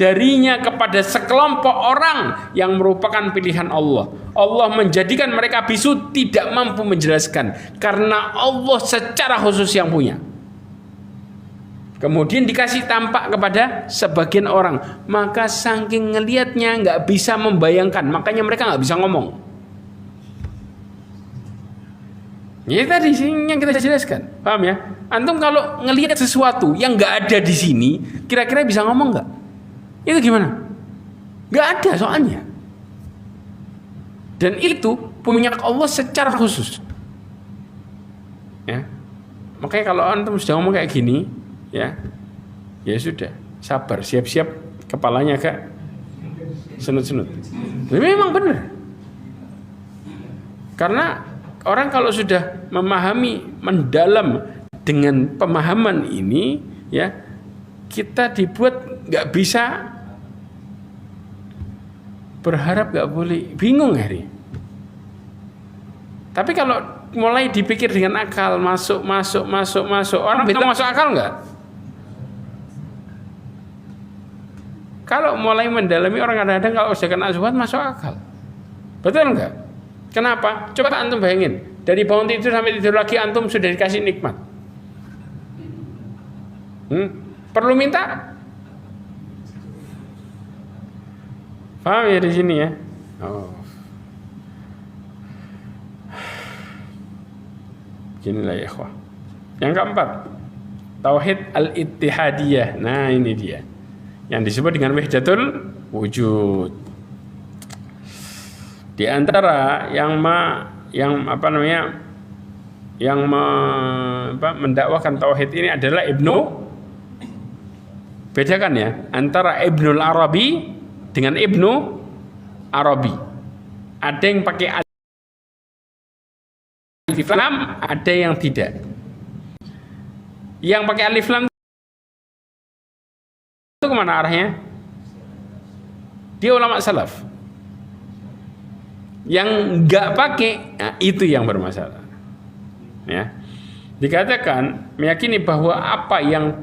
darinya kepada sekelompok orang yang merupakan pilihan Allah. Allah menjadikan mereka bisu, tidak mampu menjelaskan karena Allah secara khusus yang punya. Kemudian dikasih tampak kepada sebagian orang, maka saking ngelihatnya nggak bisa membayangkan, makanya mereka nggak bisa ngomong. Ya tadi yang kita jelaskan, paham ya? Antum kalau ngelihat sesuatu yang nggak ada di sini, kira-kira bisa ngomong nggak? Itu gimana? Nggak ada soalnya. Dan itu punya Allah secara khusus. Ya, makanya kalau antum sudah ngomong kayak gini, ya sudah, sabar, siap-siap kepalanya agak senut-senut. Memang benar. Karena orang kalau sudah memahami mendalam dengan pemahaman ini, ya kita dibuat nggak bisa berharap, nggak boleh, bingung hari. Tapi kalau mulai dipikir dengan akal, masuk, orang bilang masuk akal nggak? Kalau mulai mendalami orang kadang-kadang kalau sudah kena syubhat masuk akal, betul nggak? Kenapa? Coba antum bayangin, dari bangun tidur sampai tidur lagi antum sudah dikasih nikmat. Perlu minta? Paham ya di sini ya? Oh. Inilah ya ikhwah. Yang keempat, tauhid al-ittihadiyah. Nah, ini dia. Yang disebut dengan wahdatul wujud. Di antara yang mendakwakan tauhid ini adalah bedakan ya antara Ibnul Arabi dengan Ibnu Arabi. Ada yang pakai alif lam, ada yang tidak. Yang pakai alif lam itu kemana arahnya? Dia ulama salaf. Yang enggak pakai, nah itu yang bermasalah. Ya. Dikatakan meyakini bahwa apa yang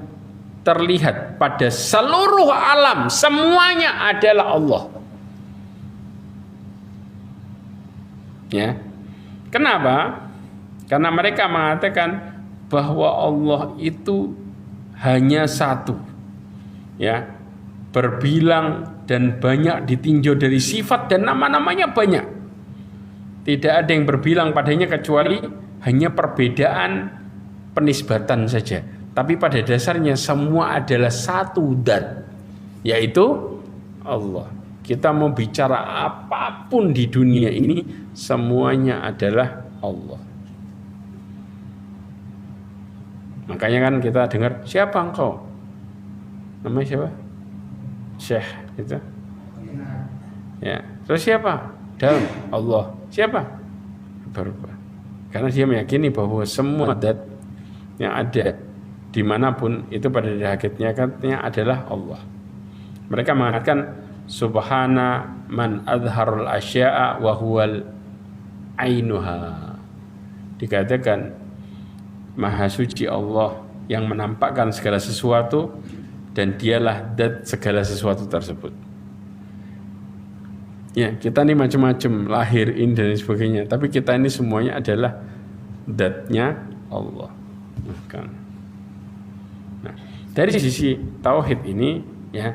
terlihat pada seluruh alam semuanya adalah Allah. Ya. Kenapa? Karena mereka mengatakan bahwa Allah itu hanya satu. Ya. Berbilang dan banyak ditinjau dari sifat dan nama-namanya banyak. Tidak ada yang berbilang padanya kecuali hanya perbedaan penisbatan saja. Tapi pada dasarnya semua adalah satu zat, yaitu Allah. Kita mau bicara apapun di dunia ini, semuanya adalah Allah. Makanya kan kita dengar, siapa engkau? Namanya siapa? Syekh itu. Ya. Terus siapa? Dalam Allah. Siapa? Berubah. Karena dia meyakini bahwa semua zat yang ada dimanapun itu pada hakikatnya adalah Allah. Mereka mengatakan subhana man adharul asya'a wa huwal ainuha. Dikatakan maha suci Allah yang menampakkan segala sesuatu dan dialah dat segala sesuatu tersebut. Ya, kita ini macam-macam, lahir ini dan sebagainya, tapi kita ini semuanya adalah datnya Allah. Nah, dari sisi tauhid ini, ya,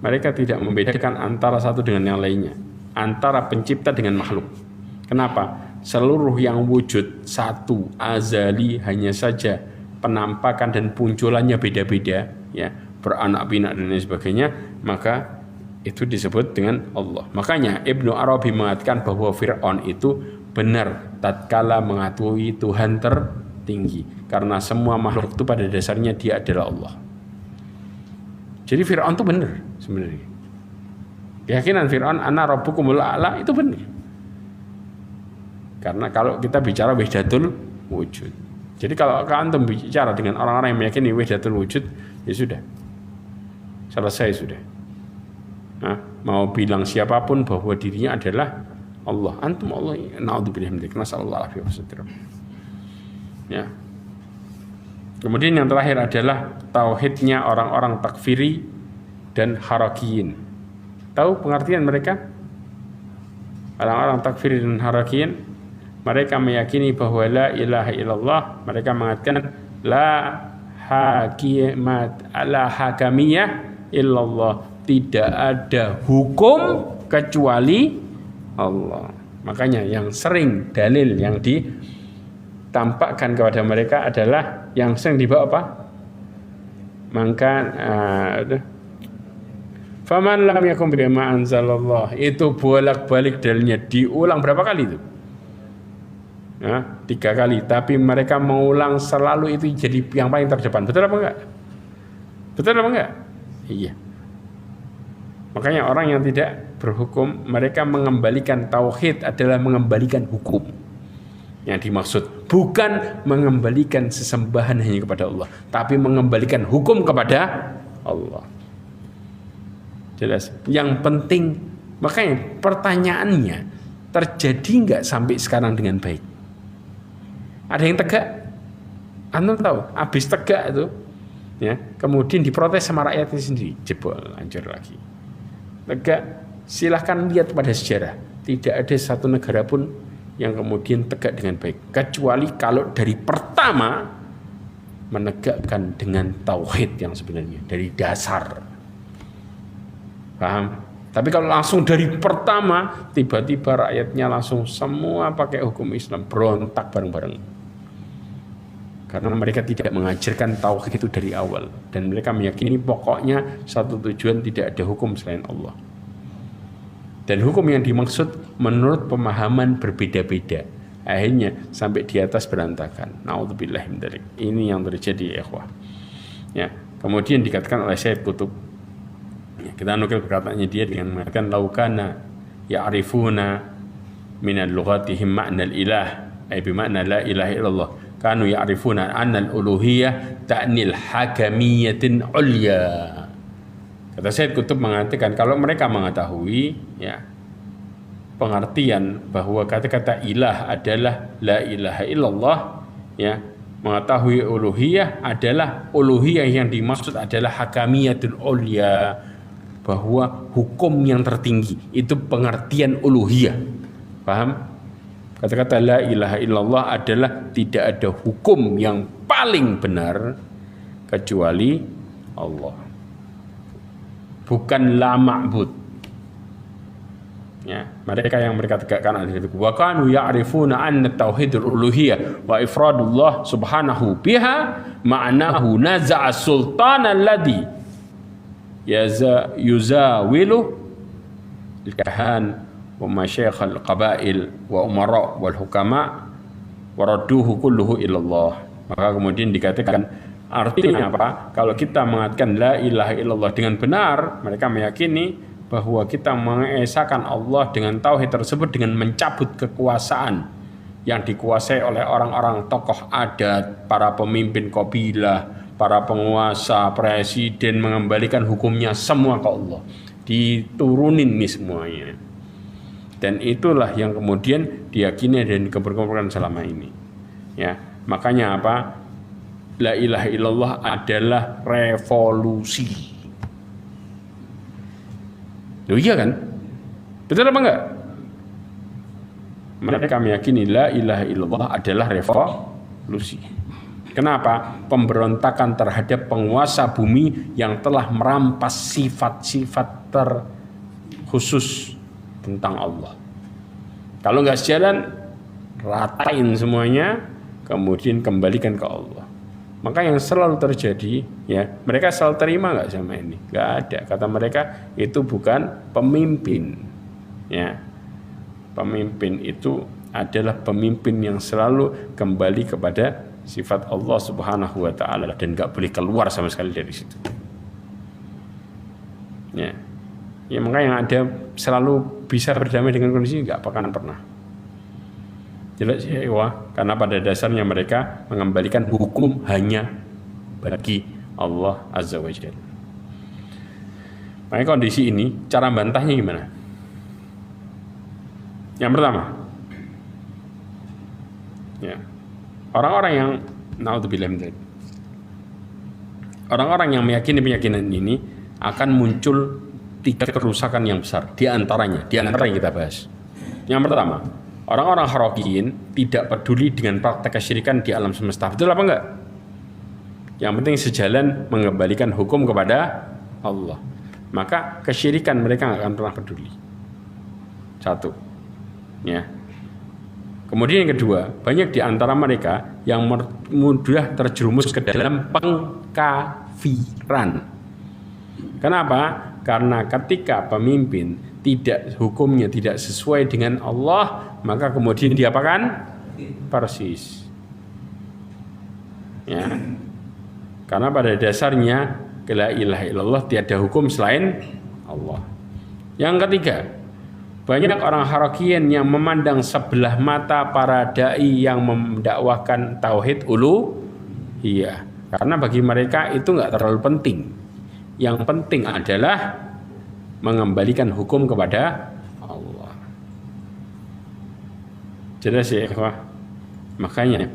mereka tidak membedakan antara satu dengan yang lainnya, antara pencipta dengan makhluk. Kenapa? Seluruh yang wujud satu, azali, hanya saja penampakan dan punculannya beda-beda, ya, beranak pinak dan lain sebagainya, maka itu disebut dengan Allah. Makanya Ibnu Arabi mengatakan bahwa Fir'aun itu benar tatkala mengakui Tuhan tertinggi, karena semua makhluk itu pada dasarnya dia adalah Allah. Jadi Fir'aun itu benar sebenarnya. Keyakinan Fir'aun ana rabbukumul a'la itu benar. Karena kalau kita bicara wahdatul wujud. Jadi kalau antum bicara dengan orang-orang yang meyakini wahdatul wujud, ya sudah. Selesai sudah. Nah, mau bilang siapapun bahwa dirinya adalah Allah, antum Allah, naudzubillah min dzalik, nasallallahu alaihi wasallam. Ya. Kemudian yang terakhir adalah tauhidnya orang-orang takfiri dan harakiyin. Tahu pengertian mereka? Orang-orang takfiri dan harakiyin, mereka meyakini bahwa la ilaha illallah, mereka mengatakan la hakamiyah illallah, tidak ada hukum kecuali Allah. Makanya yang sering dalil yang ditampakkan kepada mereka adalah yang sering dibawa apa? Maka faman lam yakum bima anzalallah, itu bolak-balik dalilnya, diulang berapa kali itu? Ya, 3 kali, tapi mereka mengulang selalu itu jadi yang paling terdepan. Betul apa enggak? Betul apa enggak? Iya. Makanya orang yang tidak berhukum, mereka mengembalikan tauhid adalah mengembalikan hukum. Yang dimaksud bukan mengembalikan sesembahan hanya kepada Allah, tapi mengembalikan hukum kepada Allah. Jelas. Yang penting, makanya pertanyaannya, terjadi enggak sampai sekarang dengan baik? Ada yang tegak, antum tahu, habis tegak itu, ya, kemudian diprotes sama rakyatnya sendiri, jebol, hancur lagi. Tegak, silahkan lihat pada sejarah, tidak ada satu negara pun yang kemudian tegak dengan baik, kecuali kalau dari pertama menegakkan dengan tauhid yang sebenarnya dari dasar. Paham? Tapi kalau langsung dari pertama, tiba-tiba rakyatnya langsung semua pakai hukum Islam, berontak bareng-bareng. Karena mereka tidak mengajarkan tauhid itu dari awal, dan mereka meyakini pokoknya satu tujuan, tidak ada hukum selain Allah. Dan hukum yang dimaksud menurut pemahaman berbeda-beda, akhirnya sampai di atas berantakan. Naudzubillah min dzalik. Ini yang terjadi, ya ikhwah. Ya, kemudian dikatakan oleh Syekh Qutb, ya, kita nukil perkataannya dia dengan mengatakan laukana ya'rifuna minal lughatihim ma'nal ilah, ay bima'na la ilaha illallah, kanu ya'rifuna anna al-uluhiyah ta'nil hakamiyatin ulya. Kata Syekh Qutb mengatakan, kalau mereka mengetahui, ya, pengertian bahwa kata-kata ilah adalah la ilaha illallah, ya, mengetahui uluhiyah adalah uluhiyah yang dimaksud adalah hakamiyatul ulya, bahwa hukum yang tertinggi itu pengertian uluhiyah. Paham? Kata-kata la ilaha illallah adalah tidak ada hukum yang paling benar kecuali Allah, bukan la ma'bud. Ya, mereka yang mereka tegakkan adalah itu. Wa kanu ya'rifuna anna tauhidul uluhiyah wa ifradullah subhanahu biha ma'nahu naza'a sultana alladhi yuzawilu al-kahan wa masyayikh al-qabail wa umara wal hukama wa radduhu kulluhu ilallah. Maka kemudian dikatakan, artinya apa? Kalau kita mengatakan la ilaha illallah dengan benar, mereka meyakini bahwa kita mengesahkan Allah dengan tauhid tersebut dengan mencabut kekuasaan yang dikuasai oleh orang-orang tokoh adat, para pemimpin kabilah, para penguasa, presiden, mengembalikan hukumnya semua ke Allah, diturunin nih semuanya. Dan itulah yang kemudian diyakini dan dikeberkomukan selama ini. Ya, makanya apa? la ilaha illallah adalah revolusi. Loh iya kan? Betul apa enggak? Mereka meyakini la ilaha illallah adalah revolusi. Kenapa? Pemberontakan terhadap penguasa bumi yang telah merampas sifat-sifat terkhusus tentang Allah. Kalau nggak sejalan, ratain semuanya, kemudian kembalikan ke Allah. Maka yang selalu terjadi, ya mereka selalu terima nggak sama ini? Nggak ada. Kata mereka itu bukan pemimpin. Ya, pemimpin itu adalah pemimpin yang selalu kembali kepada sifat Allah Subhanahu wa taala dan nggak boleh keluar sama sekali dari situ. Ya. Ya maka yang ada selalu bisa berdamai dengan kondisi nggak akan pernah. Jelas ya, karena pada dasarnya mereka mengembalikan hukum hanya bagi Allah Azza wa Jalla. Makanya kondisi ini cara bantahnya gimana? Yang pertama, ya, orang-orang yang naudzubillah min dzalik, orang-orang yang meyakini keyakinan ini akan muncul 3 kerusakan yang besar. Di antara yang kita bahas. Yang pertama, orang-orang harokiyin tidak peduli dengan praktek kesyirikan di alam semesta. Betul apa enggak? Yang penting sejalan mengembalikan hukum kepada Allah. Maka kesyirikan mereka nggak akan pernah peduli. 1. Ya. Kemudian yang kedua, banyak di antara mereka yang mudah terjerumus ke dalam pengkafiran. Kenapa? Karena ketika pemimpin hukumnya tidak sesuai dengan Allah, maka kemudian diapakan? Persis. Ya. Karena pada dasarnya la ilaha illallah tiada hukum selain Allah. Yang ketiga, banyak orang harokiyin yang memandang sebelah mata para dai yang mendakwahkan tauhid uluhiyah. Karena bagi mereka itu nggak terlalu penting. Yang penting adalah mengembalikan hukum kepada Allah. Jelas ya, ikhwah. Makanya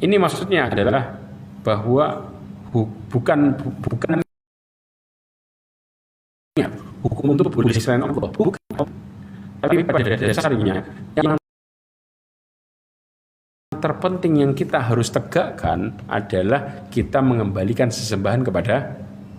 ini maksudnya adalah bahwa bukan hukum itu boleh selain Allah, bukan. Tapi pada dasarnya yang terpenting yang kita harus tegakkan adalah kita mengembalikan sesembahan kepada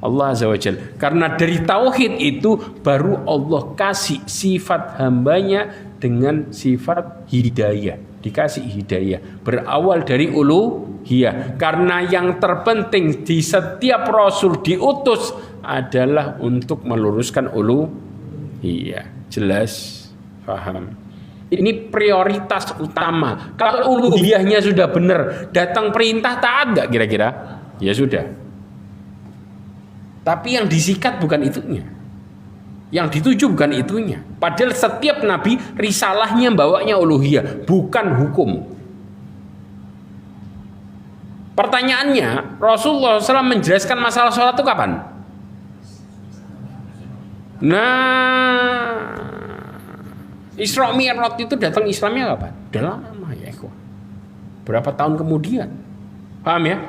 Allah Azza wa Jalla. Karena dari tauhid itu baru Allah kasih sifat hambanya dengan sifat hidayah. Dikasih hidayah. Berawal dari uluhiyah. Karena yang terpenting di setiap Rasul diutus adalah untuk meluruskan uluhiyah. Jelas? Paham? Ini prioritas utama. Kalau uluhiyahnya sudah benar, datang perintah taat nggak kira-kira? Ya sudah. Tapi yang disikat bukan itunya. Yang dituju bukan itunya. Padahal setiap nabi risalahnya bawanya uluhiyah, bukan hukum. Pertanyaannya, Rasulullah SAW menjelaskan masalah sholat itu kapan? Nah, Isra Mi'raj itu datang Islamnya kapan? Udah lama ya, berapa tahun kemudian? Paham ya?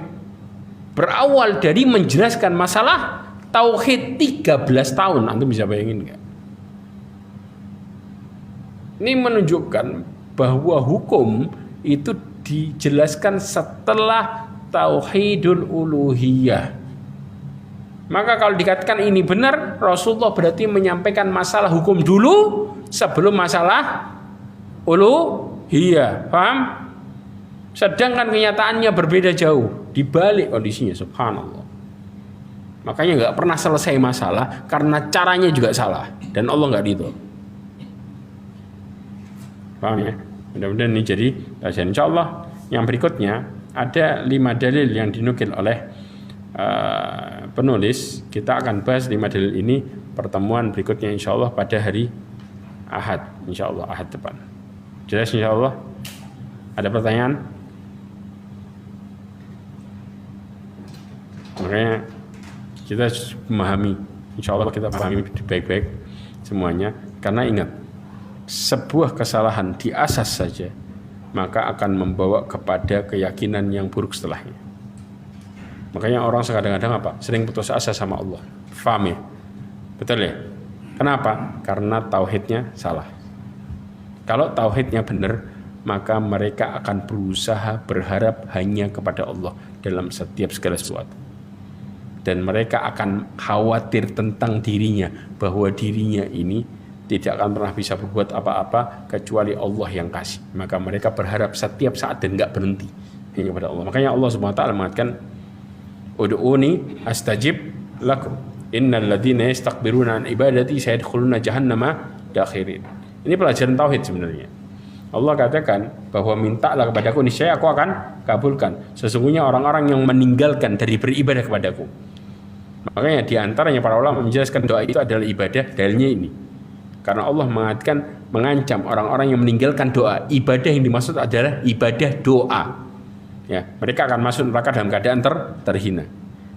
Berawal dari menjelaskan masalah tauhid 13 tahun. Antum bisa bayangin nggak? Ini menunjukkan bahwa hukum itu dijelaskan setelah tauhidul uluhiyah. Maka kalau dikatakan ini benar, Rasulullah berarti menyampaikan masalah hukum dulu sebelum masalah uluhiyah. Paham? Sedangkan kenyataannya berbeda jauh. Dibalik kondisinya, subhanallah. Makanya nggak pernah selesai masalah karena caranya juga salah dan Allah nggak ridho. Paham ya? Mudah-mudahan ini jadi kajian. Insyaallah yang berikutnya ada 5 dalil yang dinukil oleh penulis. Kita akan bahas 5 dalil ini pertemuan berikutnya insyaallah pada hari Ahad, insyaallah Ahad depan. Jelas insyaallah. Ada pertanyaan? Makanya kita memahami, insya Allah kita pahami baik-baik semuanya. Karena ingat, sebuah kesalahan di asas saja maka akan membawa kepada keyakinan yang buruk setelahnya. Makanya orang kadang-kadang apa? Sering putus asa sama Allah. Faham ya? Betul ya? Kenapa? Karena tauhidnya salah. Kalau tauhidnya benar, maka mereka akan berusaha berharap hanya kepada Allah dalam setiap segala sesuatu. Dan mereka akan khawatir tentang dirinya, bahwa dirinya ini tidak akan pernah bisa berbuat apa-apa kecuali Allah yang kasih. Maka mereka berharap setiap saat dan enggak berhenti hanya kepada Allah. Makanya Allah Subhanahu wa taala mengatakan, "Ud'uni astajib lakum. Innal ladzina yastakbiruna an ibadati sayadkhuluna jahannama dakhirin." Ini pelajaran tauhid sebenarnya. Allah katakan bahwa mintalah kepadaku, niscaya aku akan kabulkan. Sesungguhnya orang-orang yang meninggalkan dari beribadah kepadaku. Makanya di antaranya para ulama menjelaskan doa itu adalah ibadah. Dalilnya ini. Karena Allah mengatakan, mengancam orang-orang yang meninggalkan doa. Ibadah yang dimaksud adalah ibadah doa. Ya, mereka akan masuk neraka dalam keadaan terhina.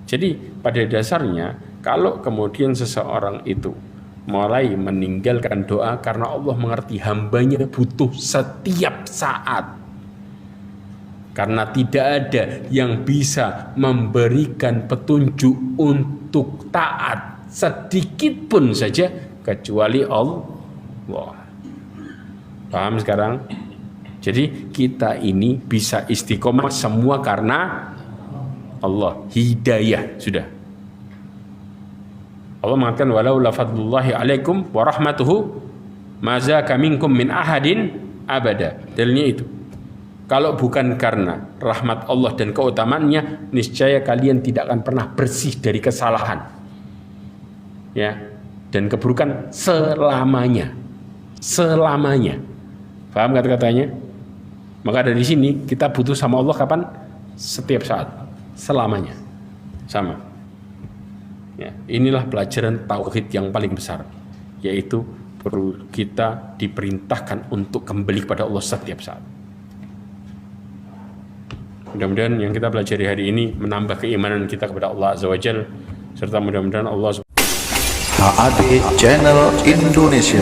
Jadi pada dasarnya kalau kemudian seseorang itu mulai meninggalkan doa karena Allah mengerti hambanya butuh setiap saat, karena tidak ada yang bisa memberikan petunjuk untuk taat sedikit pun saja kecuali Allah. Paham sekarang? Jadi kita ini bisa istiqomah semua karena Allah, hidayah sudah. Allah mengatakan walau la fadlullahi alaikum wa rahmatuhu ma zaka minkum min ahadin abada. Dalilnya itu. Kalau bukan karena rahmat Allah dan keutamaannya, niscaya kalian tidak akan pernah bersih dari kesalahan. Ya, dan keburukan selamanya. Selamanya. Paham kata-katanya? Maka dari sini kita butuh sama Allah kapan? Setiap saat, selamanya. Sama. Ya, inilah pelajaran tauhid yang paling besar, yaitu perlu kita diperintahkan untuk kembali kepada Allah setiap saat. Mudah-mudahan yang kita pelajari hari ini menambah keimanan kita kepada Allah Azza wa Jalla, serta mudah-mudahan Allah HAD Channel Indonesia.